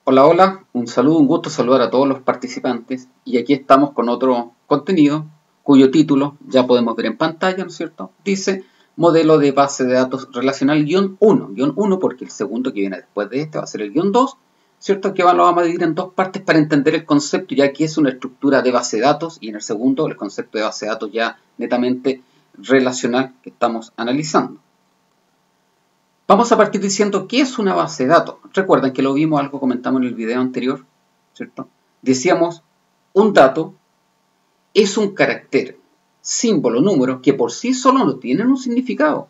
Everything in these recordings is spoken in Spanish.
Hola, hola, un saludo, un gusto saludar a todos los participantes y aquí estamos con otro contenido cuyo título ya podemos ver en pantalla, ¿no es cierto? Dice modelo de base de datos relacional guión 1 porque el segundo que viene después de este va a ser el guión 2, ¿cierto? Que lo vamos a dividir en dos partes para entender el concepto, ya que es una estructura de base de datos y en el segundo el concepto de base de datos ya netamente relacional que estamos analizando. Vamos a partir diciendo qué es una base de datos. Recuerden que lo vimos, algo comentamos en el video anterior, ¿cierto? Decíamos, un dato es un carácter, símbolo, número, que por sí solo no tienen un significado,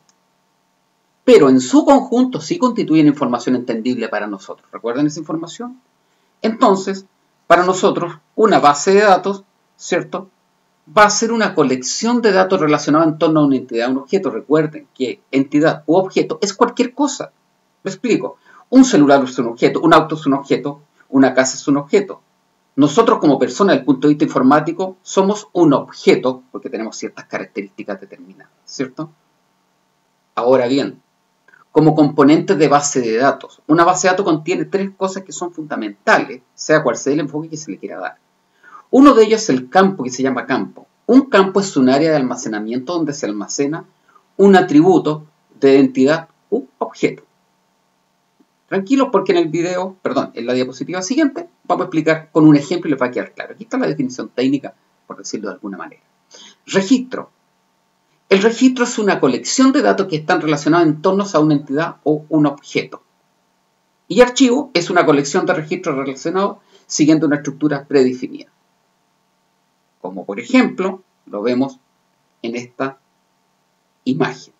pero en su conjunto sí constituyen información entendible para nosotros. ¿Recuerdan esa información? Entonces, para nosotros, una base de datos, ¿cierto?, va a ser una colección de datos relacionados en torno a una entidad, un objeto. Recuerden que entidad u objeto es cualquier cosa. Lo explico. Un celular es un objeto, un auto es un objeto, una casa es un objeto. Nosotros como personas, desde el punto de vista informático, somos un objeto porque tenemos ciertas características determinadas, ¿cierto? Ahora bien, como componentes de base de datos, una base de datos contiene tres cosas que son fundamentales, sea cual sea el enfoque que se le quiera dar. Uno de ellos es el campo, que se llama campo. Un campo es un área de almacenamiento donde se almacena un atributo de entidad u objeto. Tranquilos porque en la diapositiva siguiente, vamos a explicar con un ejemplo y les va a quedar claro. Aquí está la definición técnica, por decirlo de alguna manera. Registro. El registro es una colección de datos que están relacionados en torno a una entidad o un objeto. Y archivo es una colección de registros relacionados siguiendo una estructura predefinida. Como por ejemplo, lo vemos en esta imagen,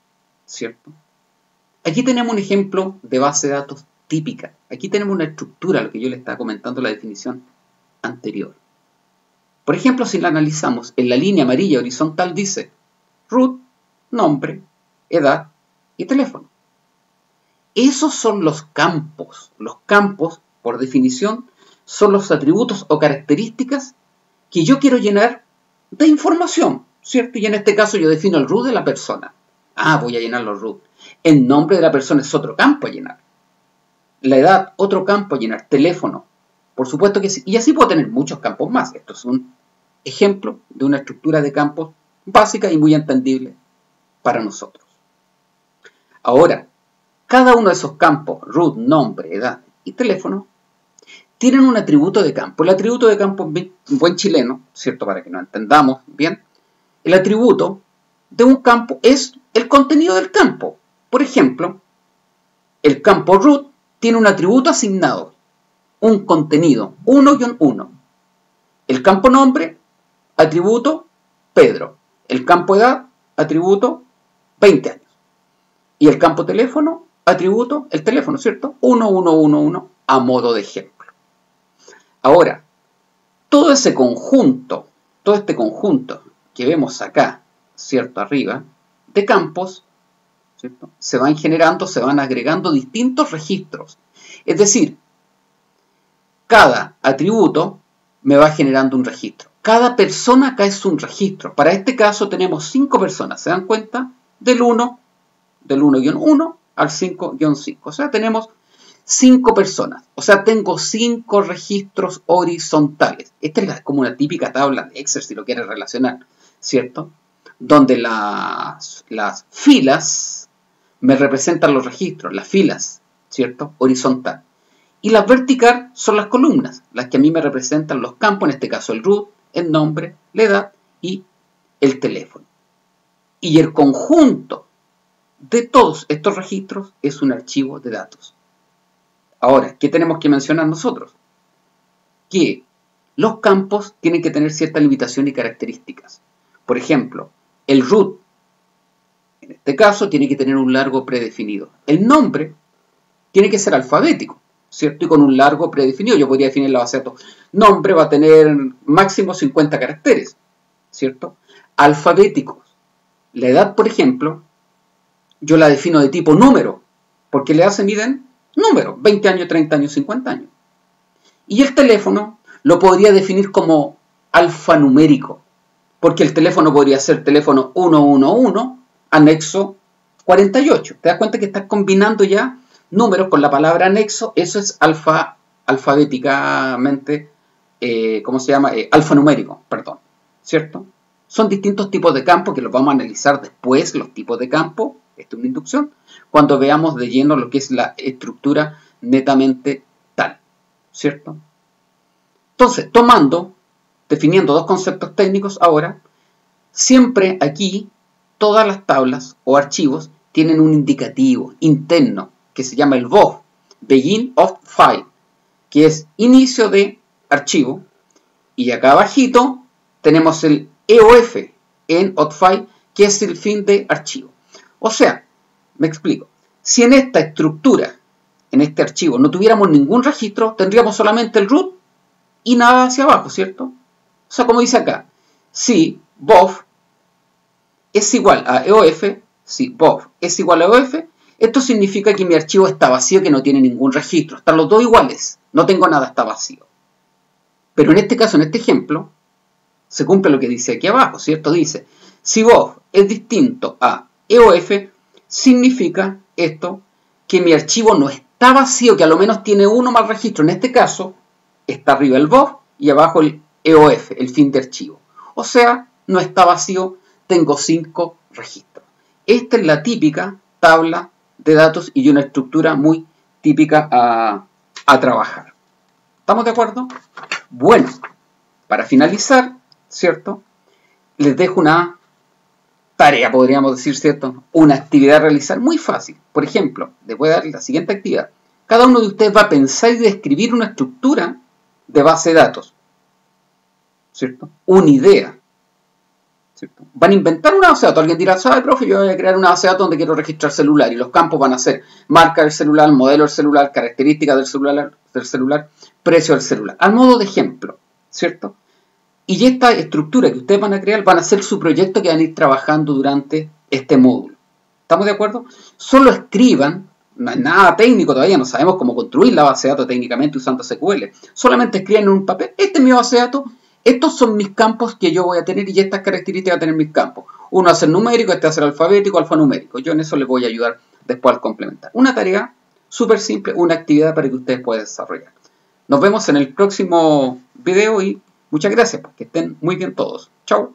¿cierto? Aquí tenemos un ejemplo de base de datos típica. Aquí tenemos una estructura, lo que yo les estaba comentando en la definición anterior. Por ejemplo, si la analizamos, en la línea amarilla horizontal dice root, nombre, edad y teléfono. Esos son los campos. Los campos, por definición, son los atributos o características que yo quiero llenar de información, ¿cierto? Y en este caso yo defino el root de la persona. Voy a llenar los root. El nombre de la persona es otro campo a llenar. La edad, otro campo a llenar. Teléfono, por supuesto que sí. Y así puedo tener muchos campos más. Esto es un ejemplo de una estructura de campos básica y muy entendible para nosotros. Ahora, cada uno de esos campos, root, nombre, edad y teléfono, tienen un atributo de campo. El atributo de campo, en buen chileno, ¿cierto? Para que nos entendamos bien, el atributo de un campo es el contenido del campo. Por ejemplo, el campo root tiene un atributo asignado, un contenido, 1-1. El campo nombre, atributo Pedro. El campo edad, atributo 20 años. Y el campo teléfono, atributo el teléfono, ¿cierto? 1111 a modo de ejemplo. Ahora, todo este conjunto que vemos acá, ¿cierto? Arriba, de campos, ¿cierto? Se van generando, se van agregando distintos registros. Es decir, cada atributo me va generando un registro. Cada persona acá es un registro. Para este caso tenemos 5 personas, ¿se dan cuenta? Del 1-1 al 5-5. O sea, tenemos 5 personas. O sea, tengo 5 registros horizontales. Esta es como una típica tabla de Excel, si lo quieres relacionar, ¿cierto? Donde las filas me representan los registros, las filas, ¿cierto? Horizontal. Y las vertical son las columnas, las que a mí me representan los campos, en este caso el root, el nombre, la edad y el teléfono. Y el conjunto de todos estos registros es un archivo de datos. Ahora, ¿qué tenemos que mencionar nosotros? Que los campos tienen que tener ciertas limitaciones y características. Por ejemplo, el root, en este caso, tiene que tener un largo predefinido. El nombre tiene que ser alfabético, ¿cierto? Y con un largo predefinido. Yo podría definir la base de datos. Nombre va a tener máximo 50 caracteres, ¿cierto? Alfabéticos. La edad, por ejemplo, yo la defino de tipo número, porque la edad se mide en número, 20 años, 30 años, 50 años. Y el teléfono lo podría definir como alfanumérico, porque el teléfono podría ser teléfono 111, anexo 48. ¿Te das cuenta que estás combinando ya números con la palabra anexo? Eso es alfabéticamente, ¿cómo se llama? Alfanumérico, perdón, ¿cierto? Son distintos tipos de campos que los vamos a analizar después, los tipos de campo, esto es una inducción, cuando veamos de lleno lo que es la estructura netamente tal, ¿cierto? Entonces, definiendo dos conceptos técnicos ahora, siempre aquí todas las tablas o archivos tienen un indicativo interno que se llama el BOF, Begin of File, que es inicio de archivo, y acá abajito tenemos el EOF, End of File, que es el fin de archivo. O sea, me explico, si en esta estructura, en este archivo, no tuviéramos ningún registro, tendríamos solamente el root y nada hacia abajo, ¿cierto? O sea, como dice acá, si BOF es igual a EOF, si BOF es igual a EOF, esto significa que mi archivo está vacío, que no tiene ningún registro. Están los dos iguales, no tengo nada, está vacío. Pero en este caso, en este ejemplo, se cumple lo que dice aquí abajo, ¿cierto? Dice, si BOF es distinto a EOF, significa esto que mi archivo no está vacío, que a lo menos tiene uno más registro. En este caso, está arriba el BOF y abajo el EOF, el fin de archivo. O sea, no está vacío, tengo 5 registros. Esta es la típica tabla de datos y una estructura muy típica a trabajar. ¿Estamos de acuerdo? Bueno, para finalizar, ¿cierto? Les dejo una tarea, podríamos decir, ¿cierto? Una actividad a realizar muy fácil. Por ejemplo, les voy a dar la siguiente actividad. Cada uno de ustedes va a pensar y describir una estructura de base de datos, ¿cierto? Una idea, ¿cierto? Van a inventar una base de datos. Alguien dirá, ¿sabe, profe? Yo voy a crear una base de datos donde quiero registrar celular y los campos van a ser marca del celular, modelo del celular, características del celular, precio del celular. Al modo de ejemplo, ¿cierto? Y esta estructura que ustedes van a crear van a ser su proyecto que van a ir trabajando durante este módulo. ¿Estamos de acuerdo? Solo escriban, no es nada técnico todavía, no sabemos cómo construir la base de datos técnicamente usando SQL. Solamente escriban en un papel, este es mi base de datos, estos son mis campos que yo voy a tener y estas características van a tener mis campos. Uno va a ser numérico, este va a ser alfabético, alfanumérico. Yo en eso les voy a ayudar después al complementar. Una tarea súper simple, una actividad para que ustedes puedan desarrollar. Nos vemos en el próximo video y muchas gracias, que estén muy bien todos. Chao.